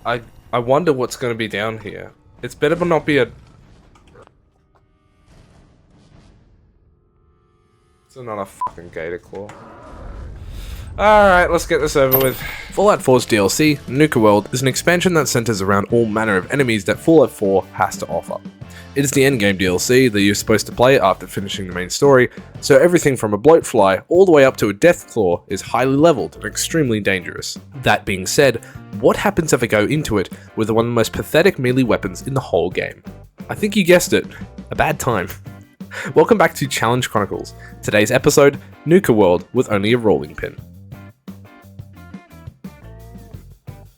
I wonder what's going to be down here. It's better but not be a... It's another fucking gator claw. Alright, let's get this over with. Fallout 4's DLC, Nuka-World, is an expansion that centers around all manner of enemies that Fallout 4 has to offer. It is the endgame DLC that you're supposed to play after finishing the main story, so everything from a bloatfly all the way up to a deathclaw is highly leveled and extremely dangerous. That being said, what happens if I go into it with one of the most pathetic melee weapons in the whole game? I think you guessed it, a bad time. Welcome back to Challenge Chronicles. Today's episode, Nuka-World with only a rolling pin.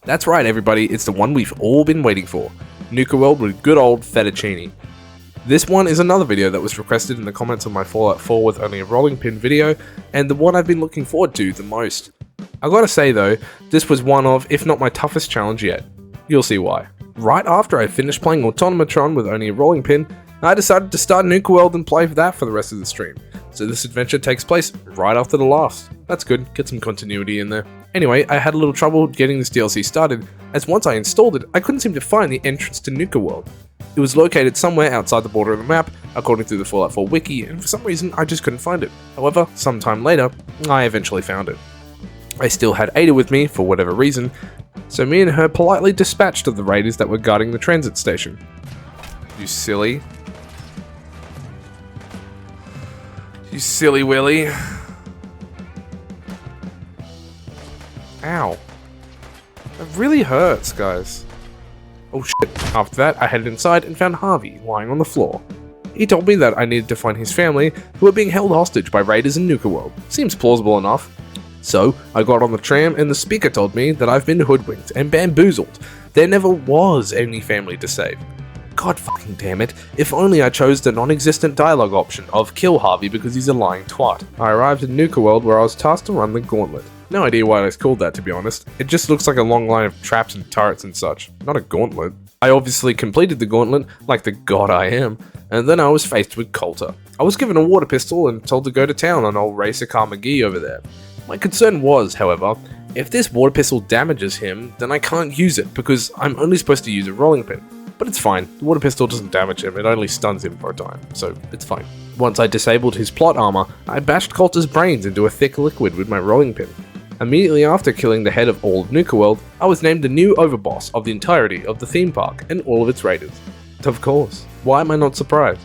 That's right everybody, it's the one we've all been waiting for. Nuka-World with good old Fettuccine. This one is another video that was requested in the comments of my Fallout 4 with only a rolling pin video, and the one I've been looking forward to the most. I gotta say though, this was one of, if not my toughest challenge yet. You'll see why. Right after I finished playing Autonomatron with only a rolling pin, I decided to start Nuka-World and play that for the rest of the stream. So this adventure takes place right after the last. That's good, get some continuity in there. Anyway, I had a little trouble getting this DLC started, as once I installed it, I couldn't seem to find the entrance to Nuka-World. It was located somewhere outside the border of the map, according to the Fallout 4 wiki, and for some reason I just couldn't find it. However, sometime later, I eventually found it. I still had Ada with me, for whatever reason, so me and her politely dispatched of the raiders that were guarding the transit station. You silly. You silly Willy. Ow. That really hurts, guys. Oh shit. After that, I headed inside and found Harvey lying on the floor. He told me that I needed to find his family, who were being held hostage by raiders in Nuka-World. Seems plausible enough. So, I got on the tram and the speaker told me that I've been hoodwinked and bamboozled. There never was any family to save. God fucking damn it, if only I chose the non-existent dialogue option of kill Harvey because he's a lying twat. I arrived in Nuka-World where I was tasked to run the gauntlet. No idea why it's called that, to be honest. It just looks like a long line of traps and turrets and such. Not a gauntlet. I obviously completed the gauntlet, like the god I am, and then I was faced with Coulter. I was given a water pistol and told to go to town on old Racer Car McGee over there. My concern was, however, if this water pistol damages him, then I can't use it because I'm only supposed to use a rolling pin. But it's fine, the water pistol doesn't damage him, it only stuns him for a time, so it's fine. Once I disabled his plot armor, I bashed Coulter's brains into a thick liquid with my rolling pin. Immediately after killing the head of all of Nuka-World, I was named the new overboss of the entirety of the theme park and all of its raiders. Of course, why am I not surprised?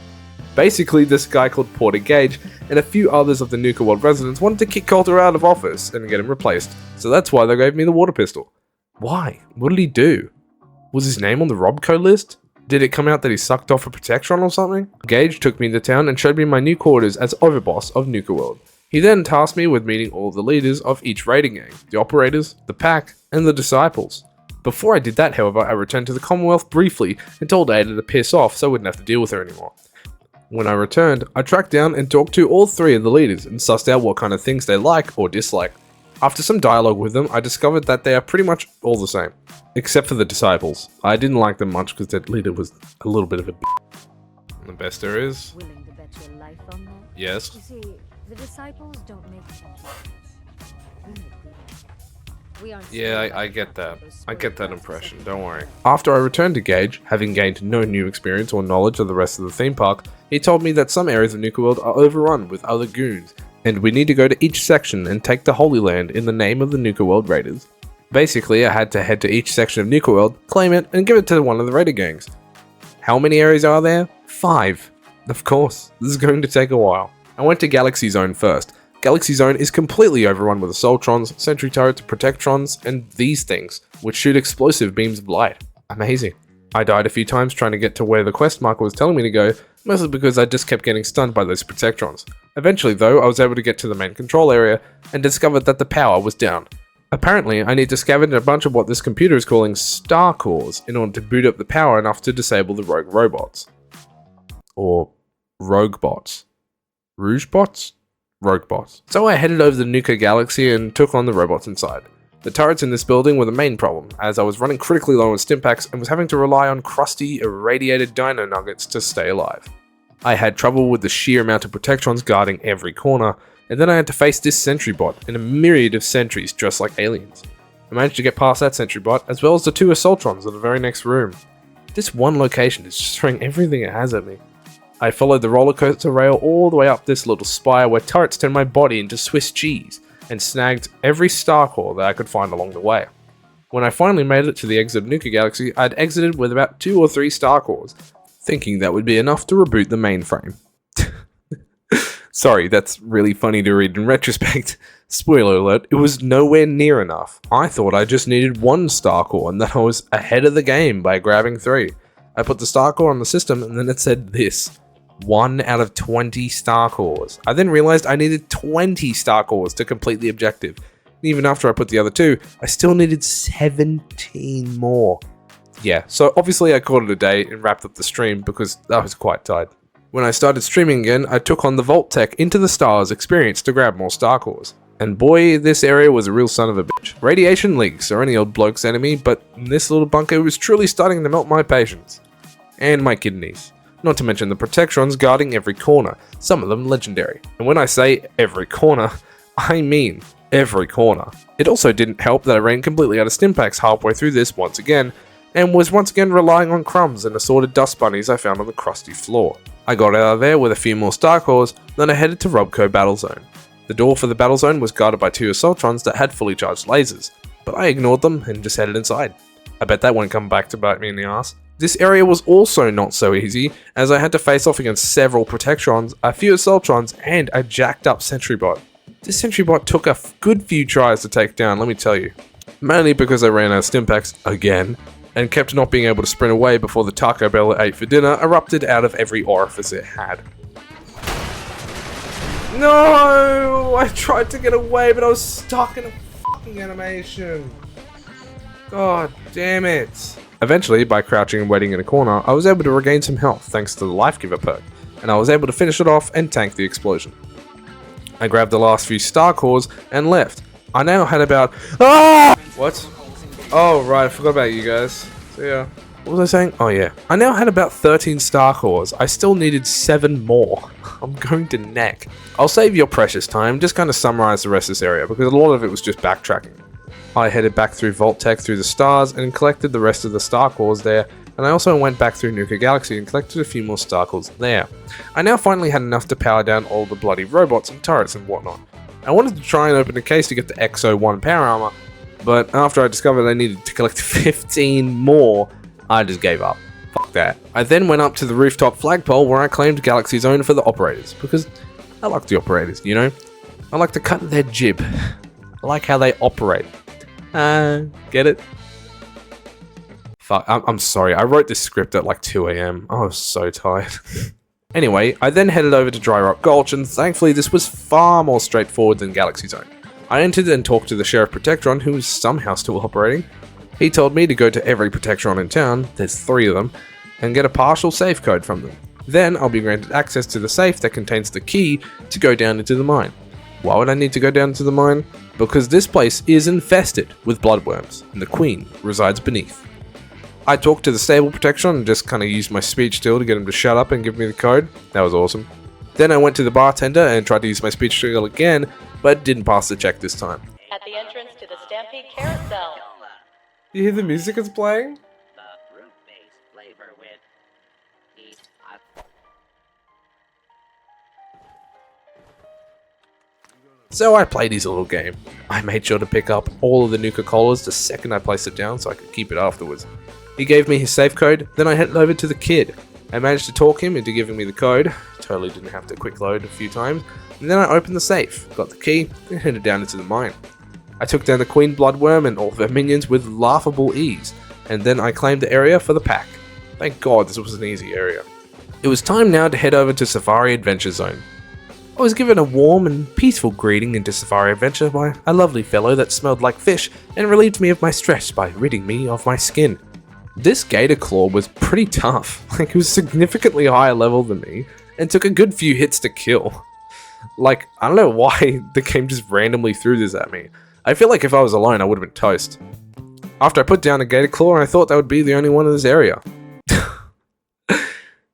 Basically, this guy called Porter Gage and a few others of the Nuka-World residents wanted to kick Coulter out of office and get him replaced, so that's why they gave me the water pistol. Why? What did he do? Was his name on the Robco list? Did it come out that he sucked off a Protectron or something? Gage took me to town and showed me my new quarters as overboss of Nuka-World. He then tasked me with meeting all of the leaders of each raiding gang, the operators, the pack, and the disciples. Before I did that, however, I returned to the Commonwealth briefly and told Ada to piss off so I wouldn't have to deal with her anymore. When I returned, I tracked down and talked to all three of the leaders and sussed out what kind of things they like or dislike. After some dialogue with them, I discovered that they are pretty much all the same. Except for the disciples. I didn't like them much because their leader was a little bit of a And the best there is. Willing to bet your life on that? Yes. You see, the disciples don't make Yeah, I get that. I get that impression, don't worry. After I returned to Gage, having gained no new experience or knowledge of the rest of the theme park, he told me that some areas of Nuka-World are overrun with other goons, and we need to go to each section and take the Holy Land in the name of the Nuka-World Raiders. Basically, I had to head to each section of Nuka-World, claim it, and give it to one of the raider gangs. How many areas are there? 5. Of course, this is going to take a while. I went to Galaxy Zone first. Galaxy Zone is completely overrun with assaultrons, sentry turrets, protectrons, and these things, which shoot explosive beams of light. Amazing. I died a few times trying to get to where the quest marker was telling me to go, mostly because I just kept getting stunned by those protectrons. Eventually though, I was able to get to the main control area and discovered that the power was down. Apparently, I need to scavenge a bunch of what this computer is calling star cores in order to boot up the power enough to disable the rogue robots. Or rogue bots. Rouge bots? Rogue bots. So I headed over to the Nuka Galaxy and took on the robots inside. The turrets in this building were the main problem, as I was running critically low on stimpaks and was having to rely on crusty, irradiated dino nuggets to stay alive. I had trouble with the sheer amount of protectrons guarding every corner, and then I had to face this sentry bot and a myriad of sentries dressed like aliens. managed to get past that sentry bot, as well as the 2 assaultrons in the very next room. This one location is just throwing everything it has at me. I followed the roller coaster rail all the way up this little spire where turrets turned my body into Swiss cheese, and snagged every star core that I could find along the way. When I finally made it to the exit of Nuka Galaxy, I'd exited with about 2 or 3 star cores, thinking that would be enough to reboot the mainframe. Sorry, that's really funny to read in retrospect. Spoiler alert, it was nowhere near enough. I thought I just needed 1 star core and that I was ahead of the game by grabbing 3. I put the star core on the system and then it said this: 1 out of 20 star cores. I then realized I needed 20 star cores to complete the objective. And even after I put the other 2, I still needed 17 more. Yeah, so obviously I called it a day and wrapped up the stream because I was quite tired. When I started streaming again, I took on the Vault Tech Into the Stars experience to grab more star cores. And boy, this area was a real son of a bitch. Radiation leaks are any old bloke's enemy, but in this little bunker was truly starting to melt my patience. And my kidneys. Not to mention the Protectrons guarding every corner, some of them legendary. And when I say every corner, I mean every corner. It also didn't help that I ran completely out of stimpaks halfway through this once again, and was once again relying on crumbs and assorted dust bunnies I found on the crusty floor. I got out of there with a few more star cores, then I headed to Robco Battle Zone. The door for the battle zone was guarded by 2 assaultrons that had fully charged lasers, but I ignored them and just headed inside. I bet that won't come back to bite me in the ass. This area was also not so easy, as I had to face off against several Protectrons, a few assaultrons, and a jacked up sentry bot. This sentry bot took a good few tries to take down, let me tell you. Mainly because I ran out of stimpaks again, and kept not being able to sprint away before the Taco Bell I ate for dinner erupted out of every orifice it had. No! I tried to get away, but I was stuck in a fucking animation. God damn it. Eventually, by crouching and waiting in a corner, I was able to regain some health thanks to the Life Giver perk, and I was able to finish it off and tank the explosion. I grabbed the last few star cores and left. I now had about... Ah! What? Oh, right, I forgot about you guys. So yeah. What was I saying? Oh yeah. I now had about 13 star cores. I still needed 7 more. I'm going to neck. I'll save your precious time, just kind of summarize the rest of this area, because a lot of it was just backtracking. I headed back through Vault Tech through the stars and collected the rest of the star cores there, and I also went back through Nuka Galaxy and collected a few more star cores there. I now finally had enough to power down all the bloody robots and turrets and whatnot. I wanted to try and open a case to get the XO1 power armor, but after I discovered I needed to collect 15 more, I just gave up. Fuck that. I then went up to the rooftop flagpole where I claimed Galaxy Zone for the operators, because I like the operators, you know? I like to cut their jib. I like how they operate. Get it? Fuck, I'm sorry, I wrote this script at like 2 AM. I was so tired. Anyway, I then headed over to Dry Rock Gulch, and thankfully this was far more straightforward than Galaxy Zone. I entered and talked to the Sheriff Protectron, who was somehow still operating. He told me to go to every Protectron in town, there's 3 of them, and get a partial safe code from them. Then I'll be granted access to the safe that contains the key to go down into the mine. Why would I need to go down into the mine? Because this place is infested with bloodworms, and the Queen resides beneath. I talked to the stable Protectron and just kind of used my speech still to get him to shut up and give me the code. That was awesome. Then I went to the bartender and tried to use my speech skill again, but didn't pass the check this time. At the entrance to the Stampede Carousel. You hear the music it's playing? So I played his little game. I made sure to pick up all of the Nuka-Colas the second I placed it down so I could keep it afterwards. He gave me his safe code, then I headed over to the kid. I managed to talk him into giving me the code, totally didn't have to quick load a few times, and then I opened the safe, got the key, and headed down into the mine. I took down the Queen Bloodworm and all of her minions with laughable ease, and then I claimed the area for the pack. Thank God this was an easy area. It was time now to head over to Safari Adventure Zone. I was given a warm and peaceful greeting into Safari Adventure by a lovely fellow that smelled like fish and relieved me of my stress by ridding me of my skin. This Gator Claw was pretty tough, like he was significantly higher level than me and took a good few hits to kill. Like, I don't know why the game just randomly threw this at me. I feel like if I was alone I would have been toast. After I put down a Gator Claw I thought that would be the only one in this area.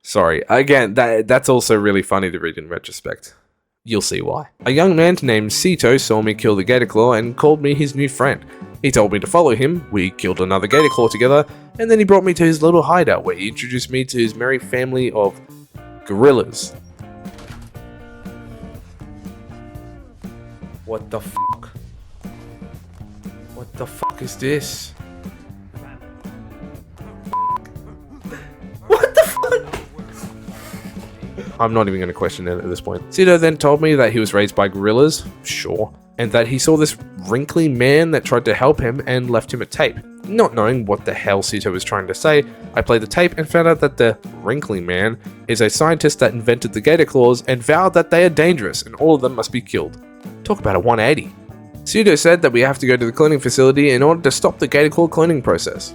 Sorry, again, that's also really funny to read in retrospect. You'll see why. A young man named Sito saw me kill the Gator Claw and called me his new friend. He told me to follow him, we killed another gator claw together, and then he brought me to his little hideout where he introduced me to his merry family of gorillas. What the fuck? What the fuck is this? What the fuck? I'm not even going to question it at this point. Cito then told me that he was raised by gorillas, sure, and that he saw this wrinkly man that tried to help him and left him a tape. Not knowing what the hell Cito was trying to say, I played the tape and found out that the wrinkly man is a scientist that invented the gator claws and vowed that they are dangerous and all of them must be killed. Talk about a 180. Cito said that we have to go to the cloning facility in order to stop the gator claw cloning process.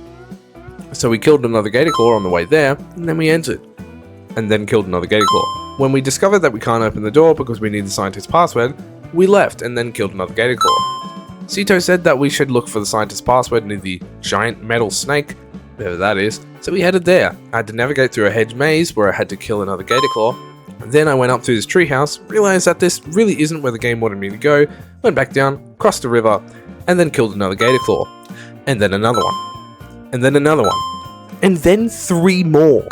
So we killed another gator claw on the way there, and then we entered. And then killed another gator claw. When we discovered that we can't open the door because we need the scientist's password, we left and then killed another gator claw. Cito said that we should look for the scientist's password near the giant metal snake, whatever that is, so we headed there. I had to navigate through a hedge maze where I had to kill another gator claw. Then I went up to this treehouse, realized that this really isn't where the game wanted me to go, went back down, crossed the river, and then killed another gator claw. And then another one. And then another one. And then 3 more.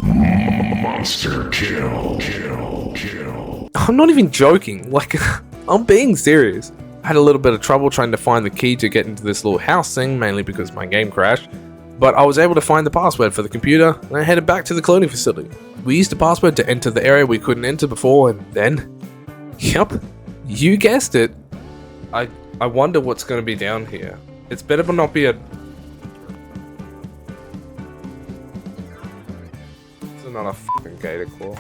Monster kill. I'm not even joking, like, I'm being serious. I had a little bit of trouble trying to find the key to get into this little house thing, mainly because my game crashed. But I was able to find the password for the computer, and I headed back to the cloning facility. We used the password to enter the area we couldn't enter before, and then... Yep, you guessed it. I wonder what's going to be down here. It's better but not be a... It's another fucking gator claw.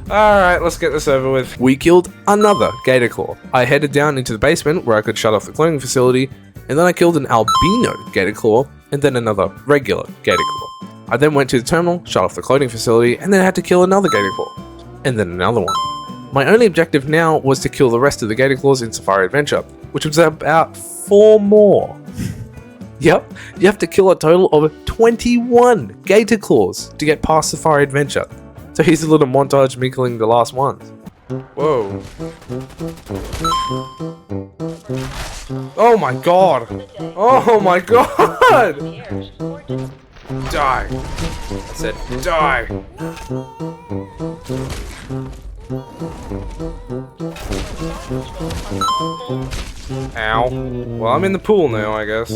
Alright, let's get this over with. We killed another gator claw. I headed down into the basement where I could shut off the cloning facility, and then I killed an albino gator claw, and then another regular gator claw. I then went to the terminal, shut off the cloning facility, and then had to kill another gator claw, and then another one. My only objective now was to kill the rest of the gator claws in Safari Adventure, which was about 4 more. Yep, you have to kill a total of 21 gator claws to get past Safari Adventure. So here's a little montage of me killing the last ones. Whoa. Oh my god! Oh my god! Die! I said die! Ow. Well, I'm in the pool now, I guess.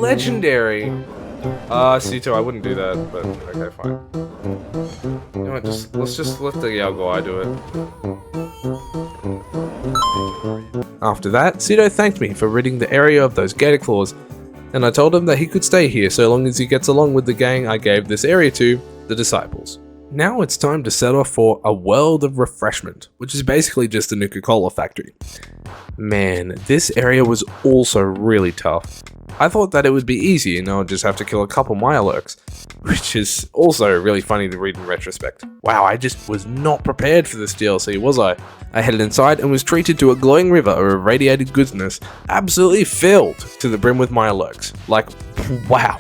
Legendary! Cito, I wouldn't do that, but okay, fine. You know what, let's just let the Yao guy do it. After that, Cito thanked me for ridding the area of those gator claws, and I told him that he could stay here so long as he gets along with the gang I gave this area to, the Disciples. Now it's time to set off for a world of refreshment, which is basically just the Nuka-Cola factory. Man, this area was also really tough. I thought that it would be easy and I would just have to kill a couple Mirelurks, which is also really funny to read in retrospect. Wow, I just was not prepared for this DLC, was I? I headed inside and was treated to a glowing river of irradiated goodness, absolutely filled to the brim with Mirelurks. Like, wow,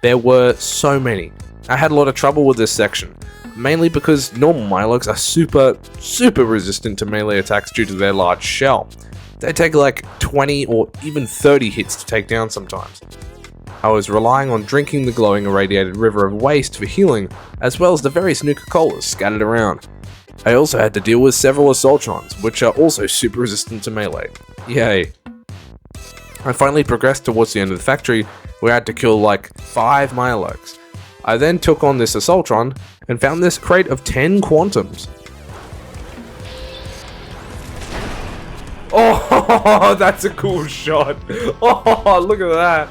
there were so many. I had a lot of trouble with this section, mainly because normal Mirelurks are super resistant to melee attacks due to their large shell. They take like 20 or even 30 hits to take down sometimes. I was relying on drinking the glowing irradiated river of waste for healing, as well as the various Nuka-Colas scattered around. I also had to deal with several Assaultrons, which are also super resistant to melee. Yay. I finally progressed towards the end of the factory, where I had to kill like 5 Mirelurks. I then took on this Assaultron, and found this crate of 10 Quantums. Oh, that's a cool shot. Oh, look at that.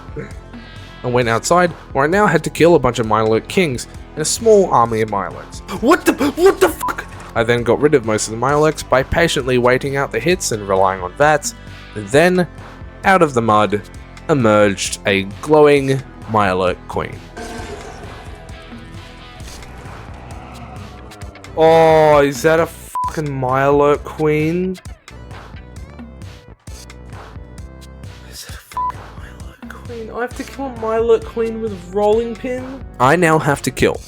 I went outside, where I now had to kill a bunch of Mirelurk Kings and a small army of Mirelurks. What the fuck? I then got rid of most of the Mirelurks by patiently waiting out the hits and relying on VATS, and then, out of the mud, emerged a glowing Mirelurk Queen. Oh, is that a fucking Mirelurk Queen? I have to kill a Mirelurk Queen with rolling pin? I now have to kill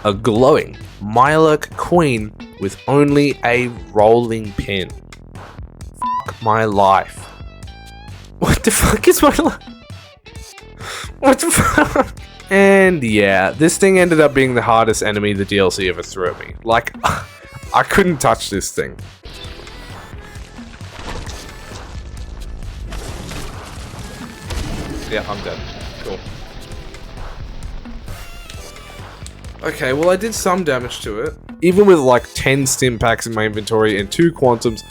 a glowing Mirelurk Queen with only a rolling pin. Fuck my life. What the fuck is my life? What the fuck? And yeah, this thing ended up being the hardest enemy the DLC ever threw at me. Like, I couldn't touch this thing. Yeah, I'm dead. Cool. Okay, well I did some damage to it. Even with like 10 stim packs in my inventory and 2 quantums,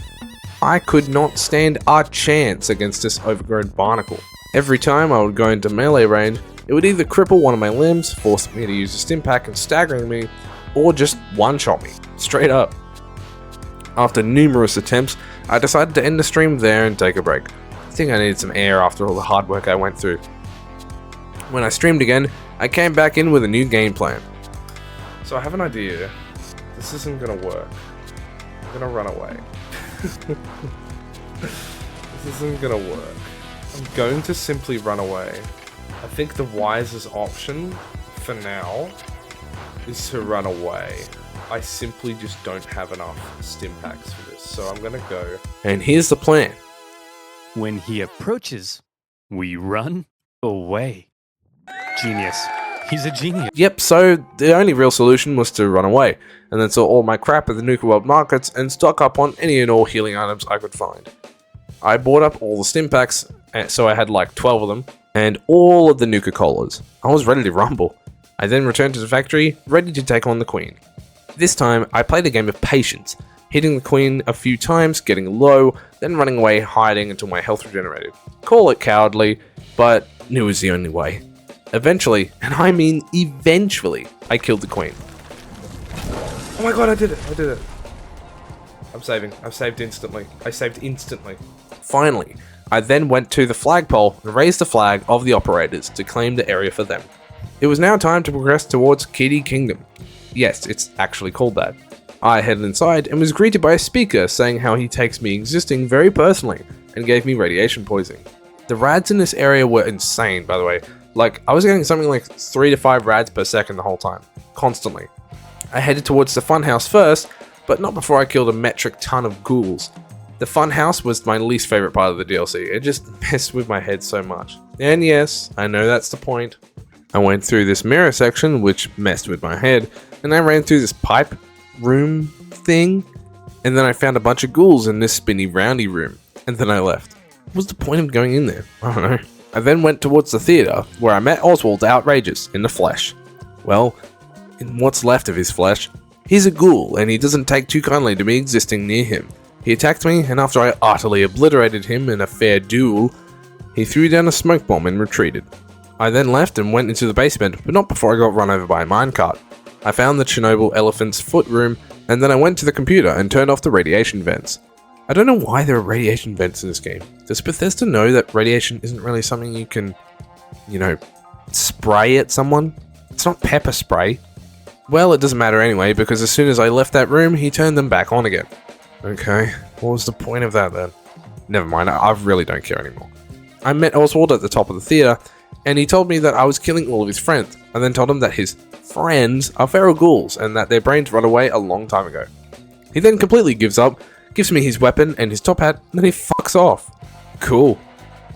I could not stand a chance against this overgrown barnacle. Every time I would go into melee range, it would either cripple one of my limbs, forcing me to use a stim pack and staggering me, or just one-shot me, straight up. After numerous attempts, I decided to end the stream there and take a break. I think I needed some air after all the hard work I went through. When I streamed again, I came back in with a new game plan. So I have an idea. This isn't gonna work. I'm gonna run away. This isn't gonna work. I'm going to simply run away. I think the wisest option for now is to run away. I simply just don't have enough stim packs for this, so I'm gonna go. And here's the plan. When he approaches, we run away. Genius. He's a genius. Yep, so the only real solution was to run away, and then sell all my crap at the Nuka-World markets and stock up on any and all healing items I could find. I bought up all the stim packs, so I had like 12 of them, and all of the Nuka-Colas. I was ready to rumble. I then returned to the factory, ready to take on the Queen. This time, I played a game of patience, hitting the Queen a few times, getting low, then running away, hiding until my health regenerated. Call it cowardly, but it was the only way. Eventually, and I mean eventually, I killed the Queen. Oh my god, I did it. I'm saving. I've saved instantly. I saved instantly. Finally, I then went to the flagpole and raised the flag of the operators to claim the area for them. It was now time to progress towards Kiddie Kingdom. Yes, it's actually called that. I headed inside and was greeted by a speaker saying how he takes me existing very personally and gave me radiation poisoning. The rads in this area were insane, by the way. Like, I was getting something like 3 to 5 rads per second the whole time. Constantly. I headed towards the funhouse first, but not before I killed a metric ton of ghouls. The funhouse was my least favorite part of the DLC. It just messed with my head so much. And yes, I know that's the point. I went through this mirror section, which messed with my head, and I ran through this pipe room thing, and then I found a bunch of ghouls in this spinny roundy room, and then I left. What was the point of going in there? I don't know. I then went towards the theatre, where I met Oswald Outrageous in the flesh. Well, in what's left of his flesh, he's a ghoul, and he doesn't take too kindly to me existing near him. He attacked me, and after I utterly obliterated him in a fair duel, he threw down a smoke bomb and retreated. I then left and went into the basement, but not before I got run over by a minecart. I found the Chernobyl elephant's foot room, and then I went to the computer and turned off the radiation vents. I don't know why there are radiation vents in this game. Does Bethesda know that radiation isn't really something you can, spray at someone? It's not pepper spray. Well, it doesn't matter anyway, because as soon as I left that room, he turned them back on again. Okay, what was the point of that then? Never mind, I really don't care anymore. I met Oswald at the top of the theatre, and he told me that I was killing all of his friends. I then told him that his friends are feral ghouls, and that their brains run away a long time ago. He then completely gives up, gives me his weapon and his top hat, and then he fucks off. Cool.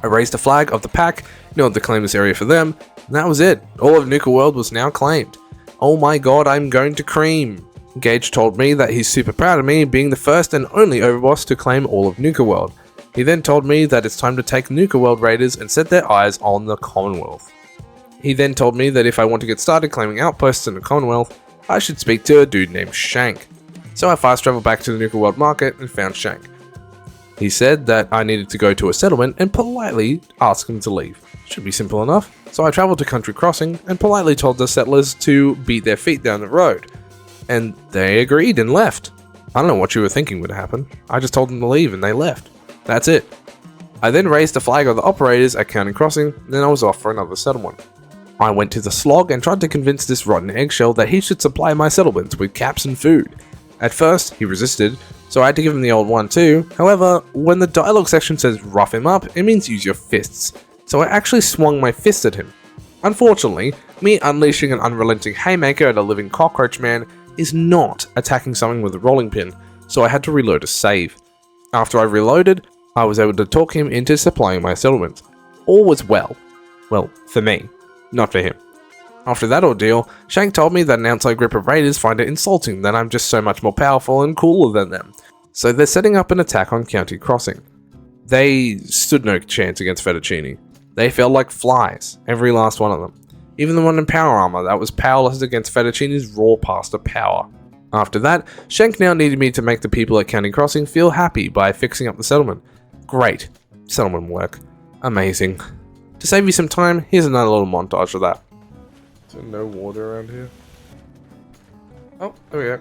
I raised the flag of the pack in order to claim this area for them, and that was it. All of Nuka-World was now claimed. Oh my god, I'm going to cream. Gage told me that he's super proud of me being the first and only overboss to claim all of Nuka-World. He then told me that it's time to take Nuka-World raiders and set their eyes on the Commonwealth. He then told me that if I want to get started claiming outposts in the Commonwealth, I should speak to a dude named Shank. So I fast traveled back to the Nuka-World market and found Shank. He said that I needed to go to a settlement and politely ask him to leave. Should be simple enough. So I traveled to Country Crossing and politely told the settlers to beat their feet down the road. And they agreed and left. I don't know what you were thinking would happen. I just told them to leave and they left. That's it. I then raised the flag of the operators at County Crossing, then I was off for another settlement. I went to the slog and tried to convince this rotten eggshell that he should supply my settlements with caps and food. At first, he resisted, so I had to give him the old one too. However, when the dialogue section says rough him up, it means use your fists. So I actually swung my fist at him. Unfortunately, me unleashing an unrelenting haymaker at a living cockroach man is not attacking something with a rolling pin, so I had to reload a save. After I reloaded, I was able to talk him into supplying my settlement. All was well. Well, for me, not for him. After that ordeal, Shank told me that an outside group of raiders find it insulting that I'm just so much more powerful and cooler than them, so they're setting up an attack on County Crossing. They stood no chance against Fettuccine. They fell like flies, every last one of them. Even the one in power armor that was powerless against Fettuccine's raw pasta power. After that, Shank now needed me to make the people at County Crossing feel happy by fixing up the settlement. Great. Settlement work. Amazing. To save you some time, here's another little montage of that. Is there no water around here? Oh, there we go.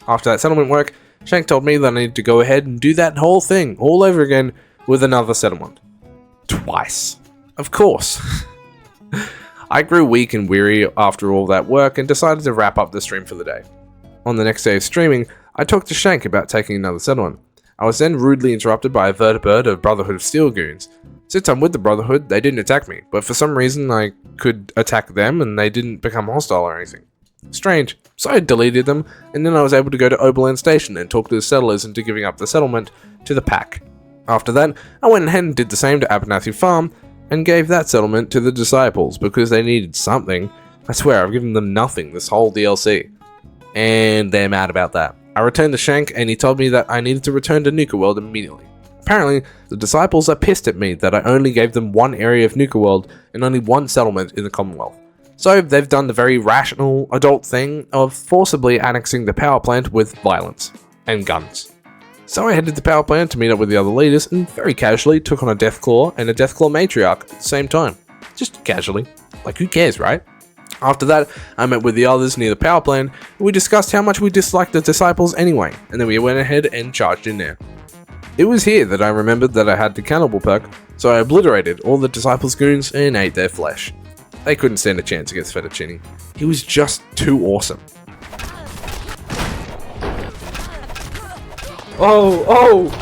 After that settlement work, Shank told me that I needed to go ahead and do that whole thing all over again with another settlement. Twice. Of course. I grew weak and weary after all that work and decided to wrap up the stream for the day. On the next day of streaming, I talked to Shank about taking another settlement. I was then rudely interrupted by a vertibird of Brotherhood of Steel goons. Since I'm with the Brotherhood, they didn't attack me, but for some reason I could attack them and they didn't become hostile or anything. Strange, so I deleted them, and then I was able to go to Oberland Station and talk to the settlers into giving up the settlement to the pack. After that, I went ahead and did the same to Abernathy Farm, and gave that settlement to the Disciples because they needed something. I swear, I've given them nothing this whole DLC. And they're mad about that. I returned to Shank, and he told me that I needed to return to Nuka-World immediately. Apparently, the Disciples are pissed at me that I only gave them one area of Nuka-World and only one settlement in the Commonwealth. So they've done the very rational, adult thing of forcibly annexing the power plant with violence and guns. So I headed to the power plant to meet up with the other leaders and very casually took on a Deathclaw and a Deathclaw matriarch at the same time. Just casually. Like, who cares, right? After that, I met with the others near the power plant and we discussed how much we disliked the Disciples anyway, and then we went ahead and charged in there. It was here that I remembered that I had the cannibal perk, so I obliterated all the Disciples goons and ate their flesh. They couldn't stand a chance against Fettuccine. He was just too awesome. Oh!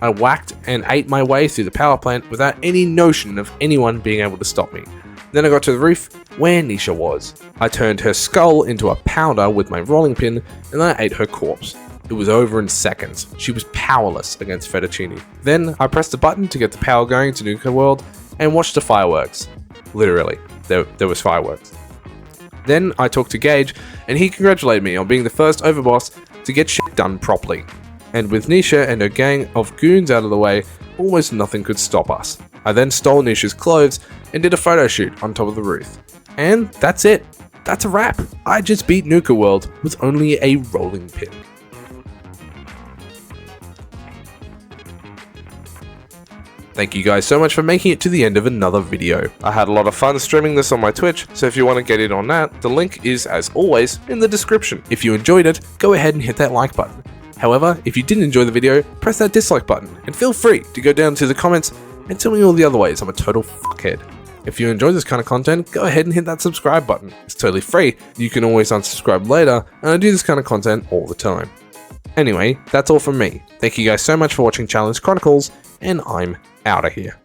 I whacked and ate my way through the power plant without any notion of anyone being able to stop me. Then I got to the roof where Nisha was. I turned her skull into a powder with my rolling pin and I ate her corpse. It was over in seconds. She was powerless against Fettuccine. Then I pressed a button to get the power going to Nuka-World and watched the fireworks. Literally, there was fireworks. Then I talked to Gage and he congratulated me on being the first overboss to get shit done properly. And with Nisha and her gang of goons out of the way, almost nothing could stop us. I then stole Nisha's clothes and did a photo shoot on top of the roof. And that's it. That's a wrap. I just beat Nuka-World with only a rolling pin. Thank you guys so much for making it to the end of another video. I had a lot of fun streaming this on my Twitch, so if you want to get in on that, the link is, as always, in the description. If you enjoyed it, go ahead and hit that like button. However, if you didn't enjoy the video, press that dislike button, and feel free to go down to the comments and tell me all the other ways I'm a total fuckhead. If you enjoy this kind of content, go ahead and hit that subscribe button. It's totally free, you can always unsubscribe later, and I do this kind of content all the time. Anyway, that's all from me. Thank you guys so much for watching Challenge Chronicles, and I'm out of here.